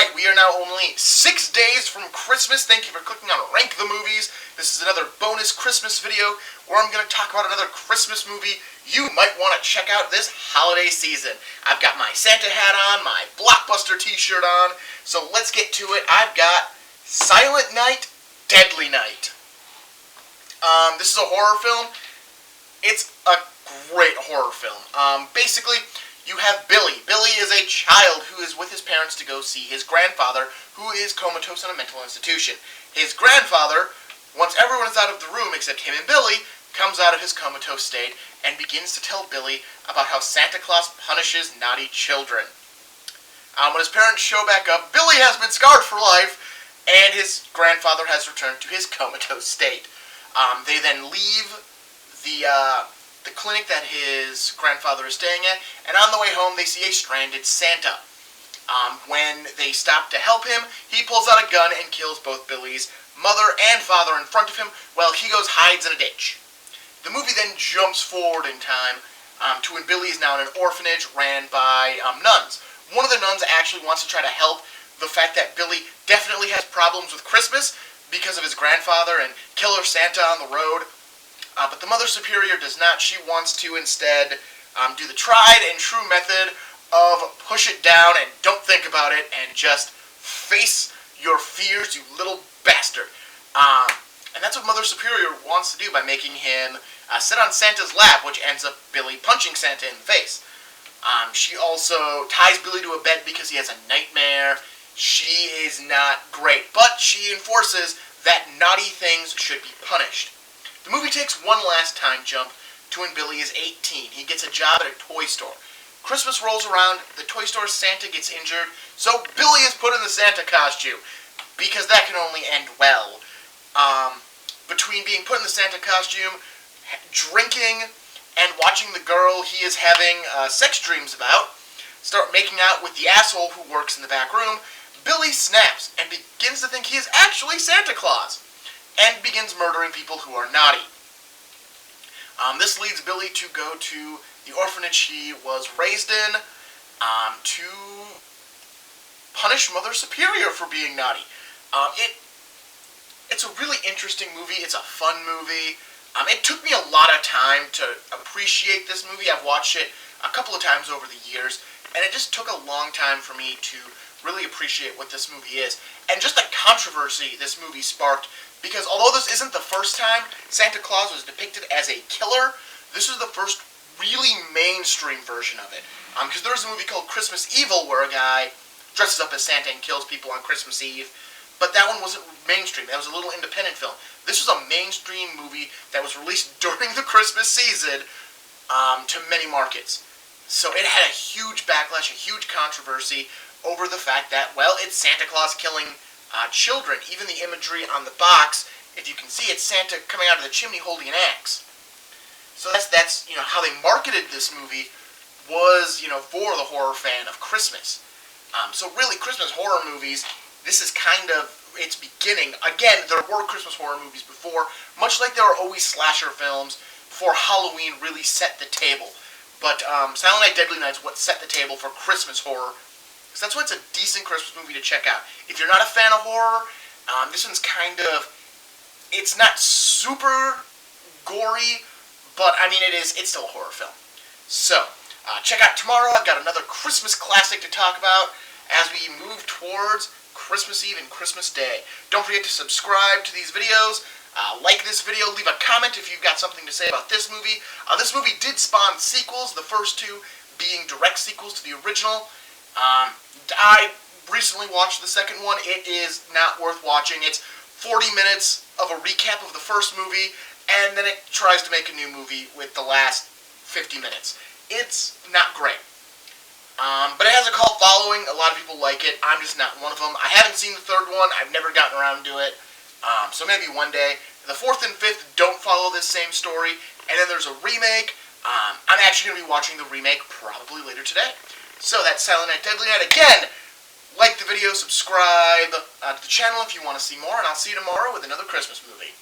Alright, we are now only 6 days from Christmas. Thank you for clicking on Rank the Movies. This is another bonus Christmas video where I'm going to talk about another Christmas movie you might want to check out this holiday season. I've got my Santa hat on, my Blockbuster t-shirt on, so let's get to it. I've got Silent Night, Deadly Night. This is a horror film. It's a great horror film. Basically, you have Billy. Billy is a child who is with his parents to go see his grandfather, who is comatose in a mental institution. His grandfather, once everyone is out of the room except him and Billy, comes out of his comatose state and begins to tell Billy about how Santa Claus punishes naughty children. When his parents show back up, Billy has been scarred for life, and his grandfather has returned to his comatose state. They then leave the clinic that his grandfather is staying at, and on the way home they see a stranded Santa. When they stop to help him, he pulls out a gun and kills both Billy's mother and father in front of him while he hides in a ditch. The movie then jumps forward in time to when Billy is now in an orphanage ran by nuns. One of the nuns actually wants to try to help the fact that Billy definitely has problems with Christmas because of his grandfather and Killer Santa on the road. But the Mother Superior does not. She wants to instead do the tried and true method of push it down and don't think about it and just face your fears, you little bastard. And that's what Mother Superior wants to do by making him sit on Santa's lap, which ends up Billy punching Santa in the face. She also ties Billy to a bed because he has a nightmare. She is not great, but she enforces that naughty things should be punished. The movie takes one last time jump to when Billy is 18. He gets a job at a toy store. Christmas rolls around, the toy store Santa gets injured, so Billy is put in the Santa costume, because that can only end well. Between being put in the Santa costume, drinking, and watching the girl he is having sex dreams about start making out with the asshole who works in the back room, Billy snaps and begins to think he is actually Santa Claus, and begins murdering people who are naughty. This leads Billy to go to the orphanage he was raised in to punish Mother Superior for being naughty. It's a really interesting movie. It's a fun movie. It took me a lot of time to appreciate this movie. I've watched it a couple of times over the years, and it just took a long time for me to really appreciate what this movie is. And just the controversy this movie sparked, because although this isn't the first time Santa Claus was depicted as a killer, this is the first really mainstream version of it. Because there was a movie called Christmas Evil where a guy dresses up as Santa and kills people on Christmas Eve, but that one wasn't mainstream. That was a little independent film. This was a mainstream movie that was released during the Christmas season to many markets. So it had a huge backlash, a huge controversy over the fact that, well, it's Santa Claus killing children. Even the imagery on the box, if you can see, it's Santa coming out of the chimney holding an axe. So that's how they marketed this movie was, for the horror fan of Christmas. So really, Christmas horror movies, this is kind of its beginning. Again, there were Christmas horror movies before, much like there were always slasher films before Halloween really set the table. But Silent Night, Deadly Night is what set the table for Christmas horror. So that's why it's a decent Christmas movie to check out. If you're not a fan of horror, this one's it's not super gory, but it's still a horror film. So, check out tomorrow. I've got another Christmas classic to talk about as we move towards Christmas Eve and Christmas Day. Don't forget to subscribe to these videos. Like this video, leave a comment if you've got something to say about this movie. This movie did spawn sequels, the first two being direct sequels to the original. I recently watched the second one. It is not worth watching. It's 40 minutes of a recap of the first movie, and then it tries to make a new movie with the last 50 minutes. It's not great. But it has a cult following. A lot of people like it. I'm just not one of them. I haven't seen the third one. I've never gotten around to it. So maybe one day. The fourth and fifth don't follow this same story. And then there's a remake. I'm actually going to be watching the remake probably later today. So that's Silent Night, Deadly Night. Again, like the video, subscribe to the channel if you want to see more, and I'll see you tomorrow with another Christmas movie.